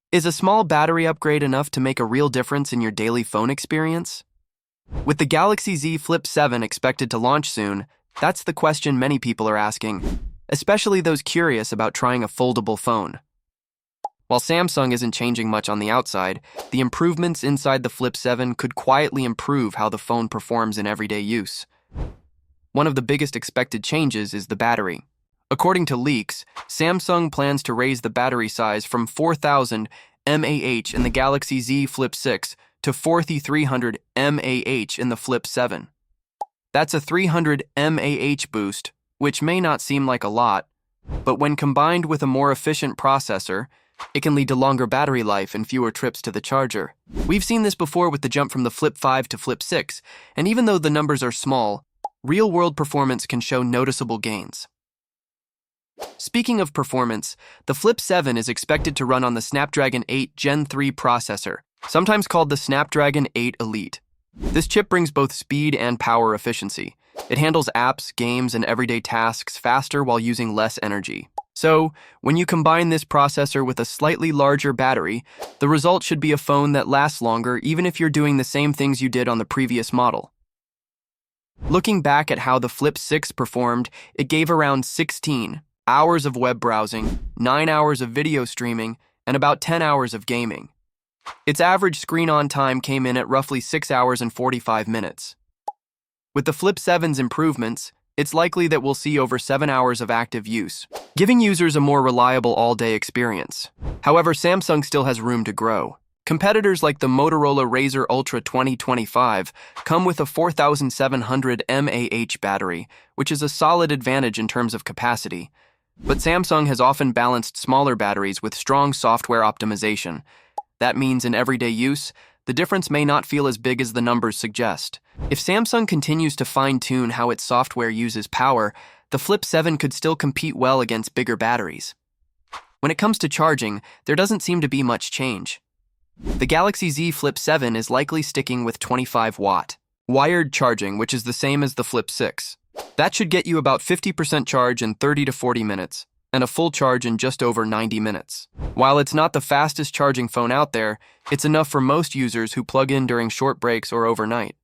Is a small battery upgrade enough to make a real difference in your daily phone experience? With the Galaxy Z Flip 7 expected to launch soon, that's the question many people are asking, especially those curious about trying a foldable phone. While Samsung isn't changing much on the outside, the improvements inside the Flip 7 could quietly improve how the phone performs in everyday use. One of the biggest expected changes is the battery. According to leaks, Samsung plans to raise the battery size from 4,000 mAh in the Galaxy Z Flip 6 to 4,300 mAh in the Flip 7. That's a 300 mAh boost, which may not seem like a lot, but when combined with a more efficient processor, it can lead to longer battery life and fewer trips to the charger. We've seen this before with the jump from the Flip 5 to Flip 6, and even though the numbers are small, real-world performance can show noticeable gains. Speaking of performance, the Flip 7 is expected to run on the Snapdragon 8 Gen 3 processor, sometimes called the Snapdragon 8 Elite. This chip brings both speed and power efficiency. It handles apps, games, and everyday tasks faster while using less energy. So, when you combine this processor with a slightly larger battery, the result should be a phone that lasts longer even if you're doing the same things you did on the previous model. Looking back at how the Flip 6 performed, it gave around 16 hours of web browsing, 9 hours of video streaming, and about 10 hours of gaming. Its average screen-on time came in at roughly 6 hours and 45 minutes. With the Flip 7's improvements, it's likely that we'll see over 7 hours of active use, giving users a more reliable all-day experience. However, Samsung still has room to grow. Competitors like the Motorola Razr Ultra 2025 come with a 4,700 mAh battery, which is a solid advantage in terms of capacity. But Samsung has often balanced smaller batteries with strong software optimization. That means in everyday use, the difference may not feel as big as the numbers suggest. If Samsung continues to fine-tune how its software uses power, the Flip 7 could still compete well against bigger batteries. When it comes to charging, there doesn't seem to be much change. The Galaxy Z Flip 7 is likely sticking with 25-watt wired charging, which is the same as the Flip 6. That should get you about 50% charge in 30 to 40 minutes, and a full charge in just over 90 minutes. While it's not the fastest charging phone out there, it's enough for most users who plug in during short breaks or overnight.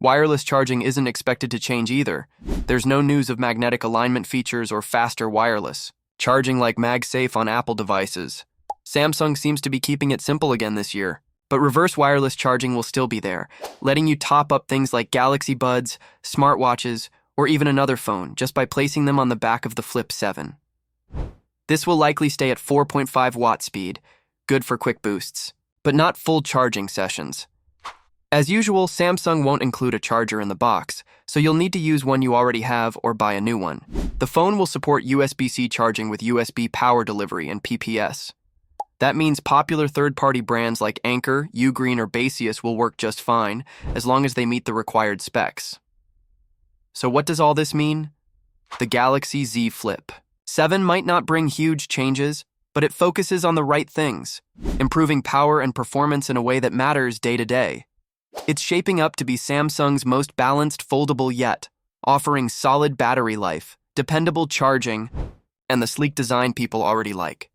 Wireless charging isn't expected to change either. There's no news of magnetic alignment features or faster wireless charging like MagSafe on Apple devices. Samsung seems to be keeping it simple again this year, but reverse wireless charging will still be there, letting you top up things like Galaxy Buds, smartwatches, or even another phone just by placing them on the back of the Flip 7. This will likely stay at 4.5 watt speed, good for quick boosts, but not full charging sessions. As usual, Samsung won't include a charger in the box, so you'll need to use one you already have or buy a new one. The phone will support USB-C charging with USB power delivery and PPS. That means popular third-party brands like Anker, Ugreen, or Baseus will work just fine, as long as they meet the required specs. So what does all this mean? The Galaxy Z Flip 7 might not bring huge changes, but it focuses on the right things, improving power and performance in a way that matters day to day. It's shaping up to be Samsung's most balanced foldable yet, offering solid battery life, dependable charging, and the sleek design people already like.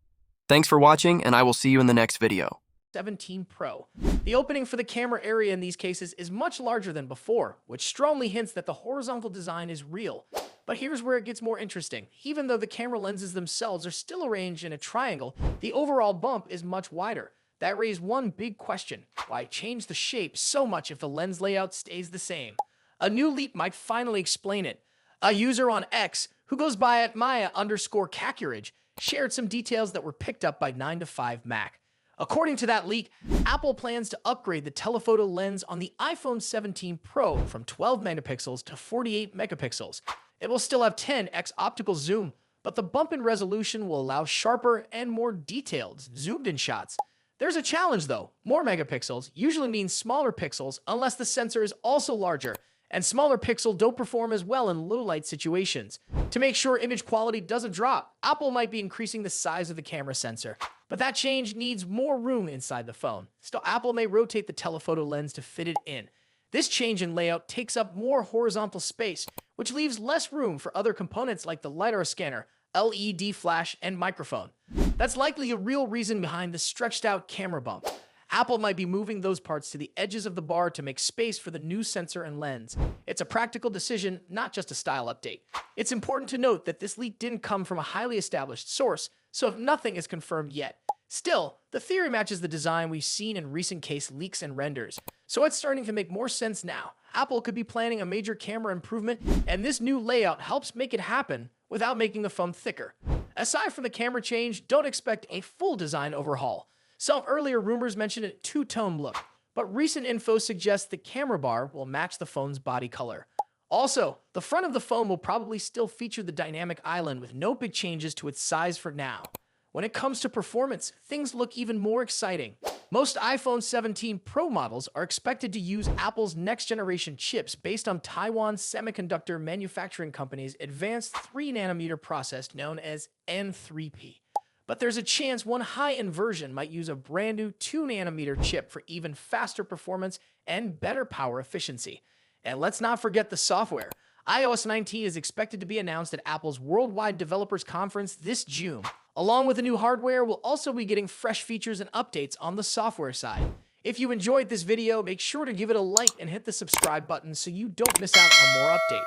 Thanks for watching, and I will see you in the next video. 17 Pro. The opening for the camera area in these cases is much larger than before, which strongly hints that the horizontal design is real. But here's where it gets more interesting. Even though the camera lenses themselves are still arranged in a triangle, the overall bump is much wider. That raised one big question: why change the shape so much if the lens layout stays the same? A new leak might finally explain it. A user on X, who goes by at Maya_Kakurage, shared some details that were picked up by 9to5Mac. According to that leak, Apple plans to upgrade the telephoto lens on the iPhone 17 Pro from 12 megapixels to 48 megapixels. It will still have 10x optical zoom, but the bump in resolution will allow sharper and more detailed, zoomed-in shots. There's a challenge though. More megapixels usually means smaller pixels unless the sensor is also larger, and smaller pixels don't perform as well in low light situations. To make sure image quality doesn't drop, Apple might be increasing the size of the camera sensor, but that change needs more room inside the phone. Still, Apple may rotate the telephoto lens to fit it in. This change in layout takes up more horizontal space, which leaves less room for other components like the LiDAR scanner, LED flash, and microphone. That's likely a real reason behind the stretched out camera bump. Apple might be moving those parts to the edges of the bar to make space for the new sensor and lens. It's a practical decision, not just a style update. It's important to note that this leak didn't come from a highly established source, so if nothing is confirmed yet. Still, the theory matches the design we've seen in recent case leaks and renders, so it's starting to make more sense now. Apple could be planning a major camera improvement, and this new layout helps make it happen without making the phone thicker. Aside from the camera change, don't expect a full design overhaul. Some earlier rumors mentioned a two-tone look, but recent info suggests the camera bar will match the phone's body color. Also, the front of the phone will probably still feature the dynamic island with no big changes to its size for now. When it comes to performance, things look even more exciting. Most iPhone 17 Pro models are expected to use Apple's next-generation chips based on Taiwan Semiconductor Manufacturing Company's advanced 3nm process known as N3P. But there's a chance one high-end version might use a brand new 2nm chip for even faster performance and better power efficiency. And let's not forget the software. iOS 19 is expected to be announced at Apple's Worldwide Developers Conference this June. Along with the new hardware, we'll also be getting fresh features and updates on the software side. If you enjoyed this video, make sure to give it a like and hit the subscribe button so you don't miss out on more updates.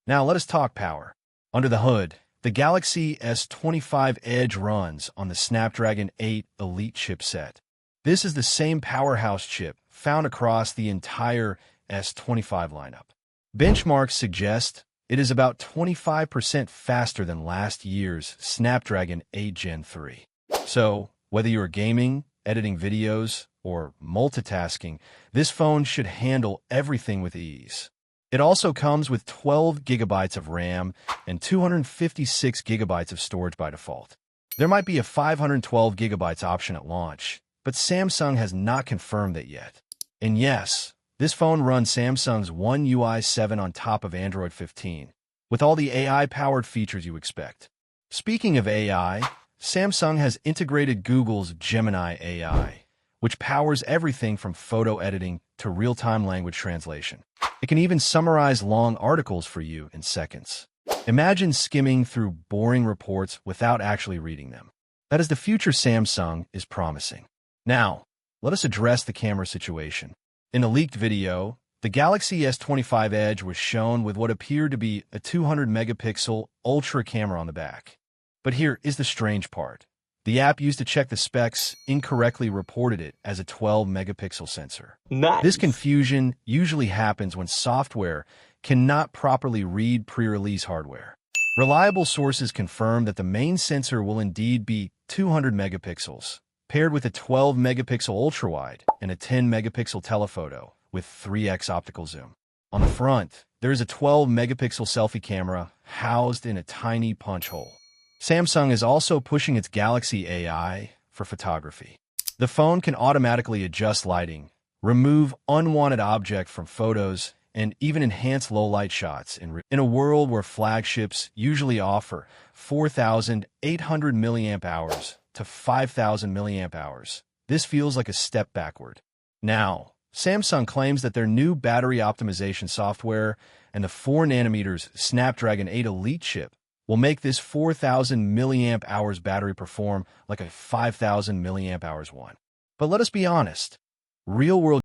Now let us talk power. Under the hood, the Galaxy S25 Edge runs on the Snapdragon 8 Elite chipset. This is the same powerhouse chip found across the entire S25 lineup. Benchmarks suggest it is about 25% faster than last year's Snapdragon 8 Gen 3. So, whether you are gaming, editing videos, or multitasking, this phone should handle everything with ease. It also comes with 12 GB of RAM and 256 GB of storage by default. There might be a 512 GB option at launch, but Samsung has not confirmed that yet. And yes, this phone runs Samsung's One UI 7 on top of Android 15, with all the AI-powered features you expect. Speaking of AI, Samsung has integrated Google's Gemini AI, which powers everything from photo editing to real-time language translation. It can even summarize long articles for you in seconds. Imagine skimming through boring reports without actually reading them. That is the future Samsung is promising. Now, let us address the camera situation. In a leaked video, the Galaxy S25 Edge was shown with what appeared to be a 200-megapixel ultra camera on the back. But here is the strange part. The app used to check the specs incorrectly reported it as a 12-megapixel sensor. Nice. This confusion usually happens when software cannot properly read pre-release hardware. Reliable sources confirm that the main sensor will indeed be 200 megapixels, paired with a 12-megapixel ultrawide and a 10-megapixel telephoto with 3x optical zoom. On the front, there is a 12-megapixel selfie camera housed in a tiny punch hole. Samsung is also pushing its Galaxy AI for photography. The phone can automatically adjust lighting, remove unwanted objects from photos, and even enhance low-light shots in a world where flagships usually offer 4,800 mAh to 5,000 mAh. This feels like a step backward. Now, Samsung claims that their new battery optimization software and the 4nm Snapdragon 8 Elite chip will make this 4,000 mAh battery perform like a 5,000 mAh one. But let us be honest, real-world